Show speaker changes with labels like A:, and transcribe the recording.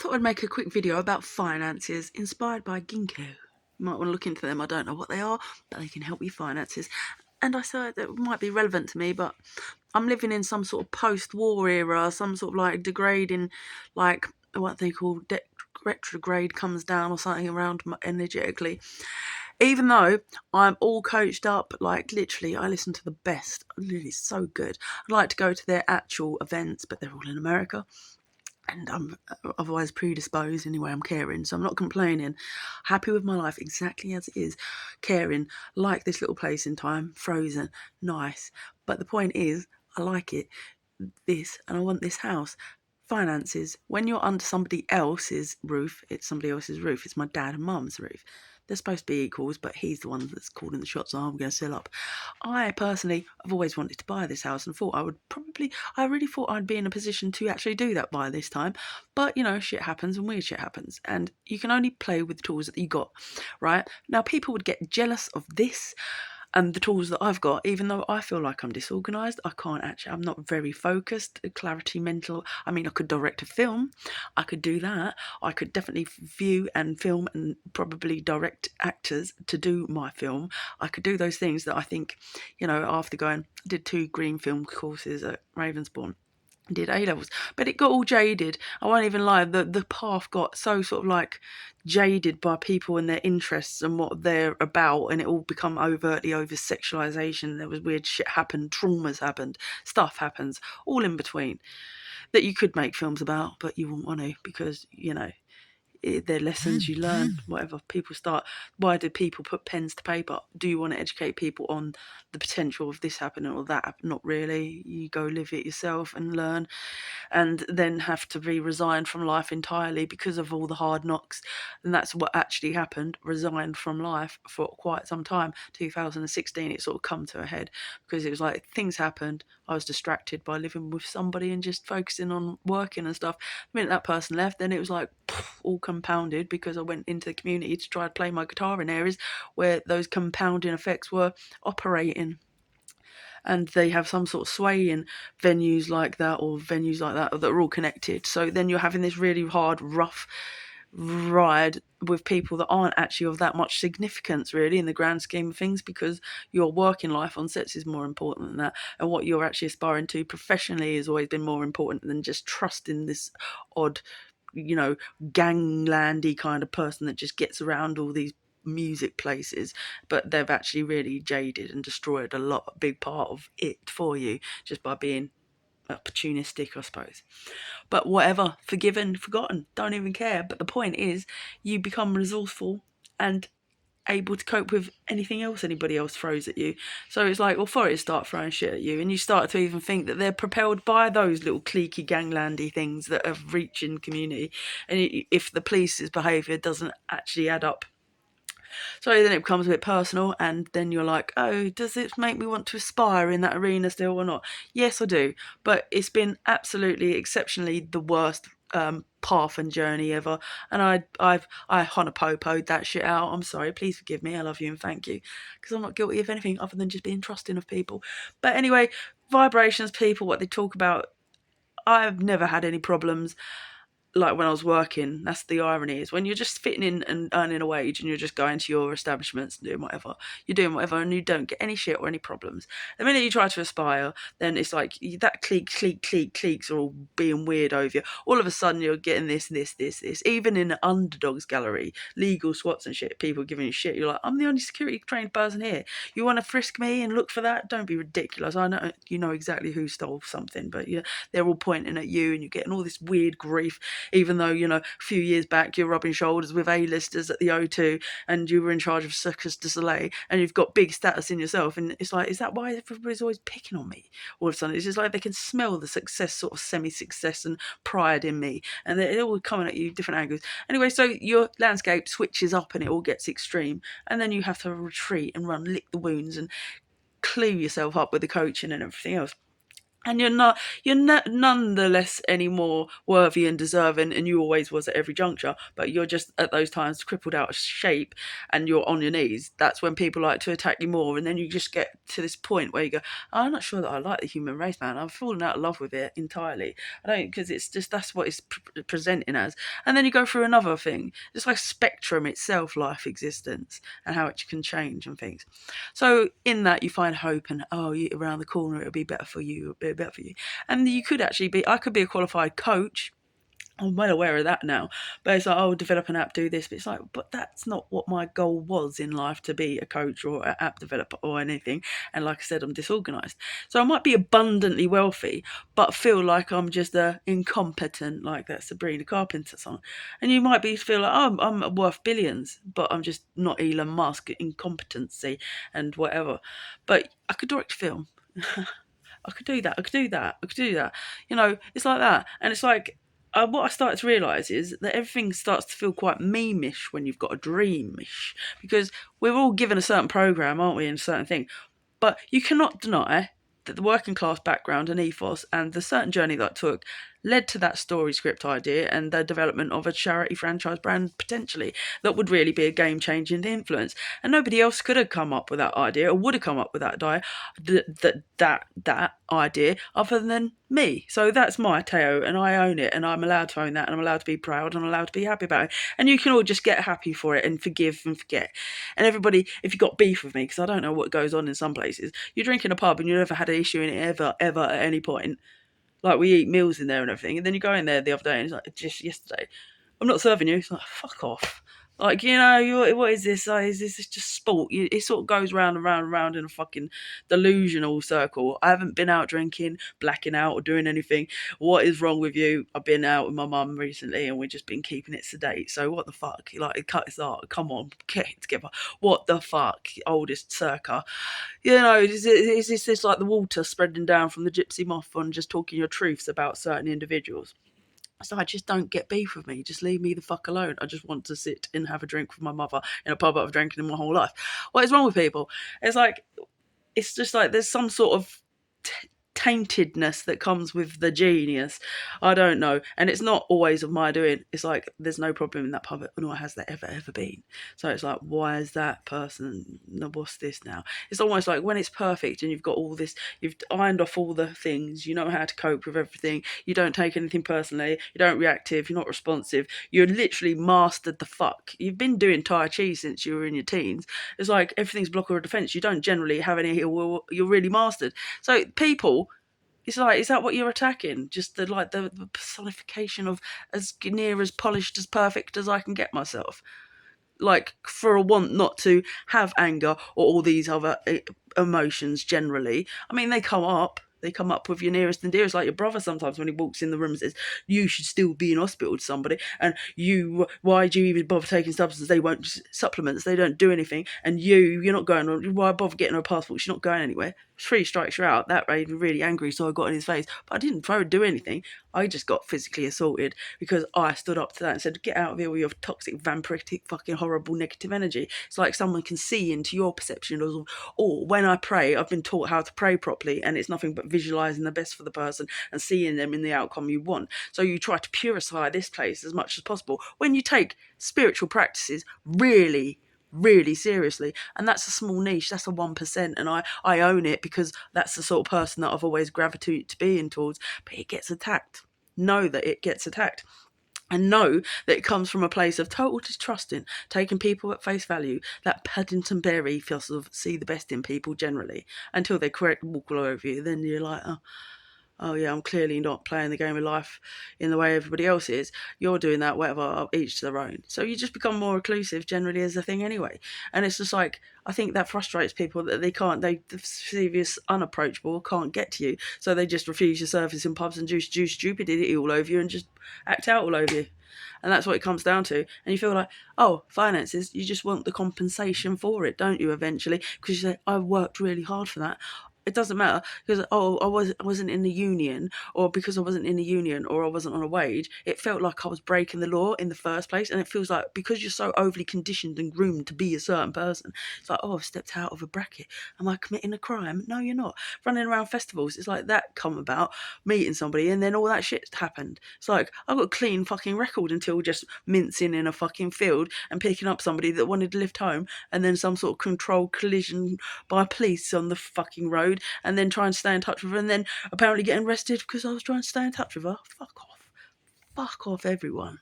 A: thought I'd make a quick video about finances inspired by Ginkgo. You might want to look into them. I don't know what they are, but they can help with finances. And I thought that might be relevant to me, but I'm living in some sort of post-war era, some sort of like degrading, like what they call retrograde comes down or something around energetically. Even though I'm all coached up, like literally, I listen to the best. Really, so good. I like to go to their actual events, but they're all in America. And I'm otherwise predisposed anyway. I'm caring, so I'm not complaining. Happy with my life exactly as it is. Caring, like this little place in time, frozen, nice. But the point is, I like it, this, and I want this house. Finances. When you're under somebody else's roof, it's somebody else's roof. It's my dad and mum's roof. They're supposed to be equals, but he's the one that's calling the shots. I'm going to sell up. I personally have always wanted to buy this house and thought I really thought I'd be in a position to actually do that by this time. But, shit happens and weird shit happens. And you can only play with the tools that you got, right? Now, people would get jealous of this and the tools that I've got, even though I feel like I'm disorganized. I'm not very focused, clarity, mental. I mean, I could direct a film, I could do that. I could definitely view and film and probably direct actors to do my film. I could do those things that I think, after did 2 green film courses at Ravensbourne, did A levels, but it got all jaded. I won't even lie, the path got so sort of like jaded by people and their interests and what they're about, and it all become overtly over sexualization. There was weird shit happened, traumas happened, stuff happens, all in between, that you could make films about, but you wouldn't want to because they're lessons you learn. Whatever people start, why do people put pens to paper? Do you want to educate people on the potential of this happening or that? Not really. You go live it yourself and learn, and then have to be resigned from life entirely because of all the hard knocks. And that's what actually happened. Resigned from life for quite some time. 2016, it sort of come to a head because it was like things happened. I was distracted by living with somebody and just focusing on working and stuff. The minute that person left, then it was like all compounded because I went into the community to try to play my guitar in areas where those compounding effects were operating. And they have some sort of sway in venues like that that are all connected. So then you're having this really hard, rough ride with people that aren't actually of that much significance really in the grand scheme of things, because your working life on sets is more important than that, and what you're actually aspiring to professionally has always been more important than just trusting this odd, ganglandy kind of person that just gets around all these music places. But they've actually really jaded and destroyed a big part of it for you just by being opportunistic, I suppose. But whatever, forgiven, forgotten, don't even care. But the point is, you become resourceful and able to cope with anything else anybody else throws at you. So it's like authorities start throwing shit at you, and you start to even think that they're propelled by those little cliquey ganglandy things that have reached in community. And if the police's behaviour doesn't actually add up, so then it becomes a bit personal, and then you're like, oh, does it make me want to aspire in that arena still or not? Yes, I do. But it's been absolutely, exceptionally the worst path and journey ever. And I honopopoed that shit out. I'm sorry. Please forgive me. I love you and thank you. Because I'm not guilty of anything other than just being trusting of people. But anyway, vibrations, people, what they talk about, I've never had any problems like when I was working. That's the irony, is when you're just fitting in and earning a wage and you're just going to your establishments and doing whatever, you're doing whatever and you don't get any shit or any problems. The minute you try to aspire, then it's like that cliques are all being weird over you. All of a sudden you're getting this. Even in the underdogs gallery, legal SWATs and shit, people giving you shit. You're like, I'm the only security trained person here. You want to frisk me and look for that? Don't be ridiculous. I know you know exactly who stole something, but yeah, they're all pointing at you and you're getting all this weird grief, even though, a few years back you're rubbing shoulders with A-listers at the O2 and you were in charge of Circus du Soleil and you've got big status in yourself. And it's like, is that why everybody's always picking on me all of a sudden? It's just like they can smell the success, sort of semi-success and pride in me, and they're all coming at you different angles. Anyway, so your landscape switches up and it all gets extreme, and then you have to retreat and lick the wounds and clue yourself up with the coaching and everything else. And none the less any more worthy and deserving, and you always was at every juncture, but you're just at those times crippled out of shape and you're on your knees. That's when people like to attack you more, and then you just get to this point where you go, oh, I'm not sure that I like the human race, man. I've fallen out of love with it entirely. I don't, because it's just, that's what it's presenting as. And then you go through another thing. It's like spectrum itself, life existence, and how it can change and things. So in that you find hope, and around the corner it'll be better for you, it'll be better for you. And you could actually be, I could be a qualified coach. I'm well aware of that now. But it's like, oh, develop an app, do this. But it's like, but that's not what my goal was in life, to be a coach or an app developer or anything. And like I said, I'm disorganized. So I might be abundantly wealthy, but feel like I'm just incompetent, like that Sabrina Carpenter song. And you might feel like, oh, I'm worth billions, but I'm just not Elon Musk, incompetency and whatever. But I could direct film. I could do that. I could do that. I could do that. It's like that. And it's like, what I started to realise is that everything starts to feel quite memeish when you've got a dreamish, because we're all given a certain programme, aren't we, in a certain thing. But you cannot deny that the working class background and ethos and the certain journey that I took led to that story script idea and the development of a charity franchise brand, potentially, that would really be a game-changing influence. And nobody else could have come up with that idea, or would have come up with that idea, other than me. So that's my Teo, and I own it, and I'm allowed to own that, and I'm allowed to be proud, and I'm allowed to be happy about it. And you can all just get happy for it and forgive and forget. And everybody, if you've got beef with me, because I don't know what goes on in some places, you drink in a pub and you never had an issue in it ever at any point. Like, we eat meals in there and everything, and then you go in there the other day and it's like, just yesterday, I'm not serving you. It's like, fuck off. Like, what is this? Like, is this just sport? It sort of goes round and round and round in a fucking delusional circle. I haven't been out drinking, blacking out, or doing anything. What is wrong with you? I've been out with my mum recently, and we've just been keeping it sedate. So what the fuck? Like, cut this out. Come on, get it together. What the fuck? Oldest circa. Is this like the water spreading down from the gypsy moth on just talking your truths about certain individuals? So I just don't get beef with me. Just leave me the fuck alone. I just want to sit and have a drink with my mother in a pub I've drinking in my whole life. What is wrong with people? It's just like there's some sort of taintedness that comes with the genius. I don't know. And it's not always of my doing. It's like there's no problem in that pub, nor has there ever been. So it's like, why is that person, what's this now? It's almost like when it's perfect and you've got all this, you've ironed off all the things, you know how to cope with everything, you don't take anything personally, you don't reactive, you're not responsive, you're literally mastered the fuck. You've been doing Tai Chi since you were in your teens. It's like everything's blocker or defense. You don't generally have any, you're really mastered. So people, it's like, is that what you're attacking? Just the personification of as near as polished as perfect as I can get myself. Like, for a want not to have anger or all these other emotions generally. I mean, they come up with your nearest and dearest, like your brother sometimes when he walks in the room and says, you should still be in hospital to somebody, and why do you even bother taking substances? They won't, supplements, they don't do anything, and you're not going on, why bother getting her a passport? She's not going anywhere. 3 strikes you're out. That made me really angry, so I got in his face, but I didn't try to do anything. I just got physically assaulted because I stood up to that and said, get out of here with your toxic, vampiric, fucking horrible negative energy. It's like someone can see into your perception of, or when I pray, I've been taught how to pray properly, and it's nothing but visualizing the best for the person and seeing them in the outcome you want. So you try to purify this place as much as possible when you take spiritual practices really seriously. And that's a small niche, that's a 1%, and I own it, because that's the sort of person that I've always gravitated to being towards. But it gets attacked. Know that it gets attacked. And know that it comes from a place of total distrusting, taking people at face value, that Paddington Bear ethos of see the best in people generally, until they walk all over you. Then you're like, oh yeah, I'm clearly not playing the game of life in the way everybody else is. You're doing that, whatever, each to their own. So you just become more reclusive generally as a thing anyway. And it's just like, I think that frustrates people, that they perceive you as unapproachable, can't get to you. So they just refuse your service in pubs and do stupidity all over you and just act out all over you. And that's what it comes down to. And you feel like, oh, finances, you just want the compensation for it, don't you, eventually? Because you say, I worked really hard for that. it doesn't matter because I wasn't in the union, or because I wasn't in the union, or I wasn't on a wage. It felt like I was breaking the law in the first place, and it feels like because you're so overly conditioned and groomed to be a certain person, it's like, oh, I've stepped out of a bracket. Am I committing a crime? No, you're not. Running around festivals, it's like that come about, meeting somebody, and then all that shit happened. It's like I got a clean fucking record until just mincing in a fucking field and picking up somebody that wanted to lift home, and then some sort of controlled collision by police on the fucking road, and then try and stay in touch with her, and then apparently getting arrested because I was trying to stay in touch with her. Fuck off. Fuck off, everyone.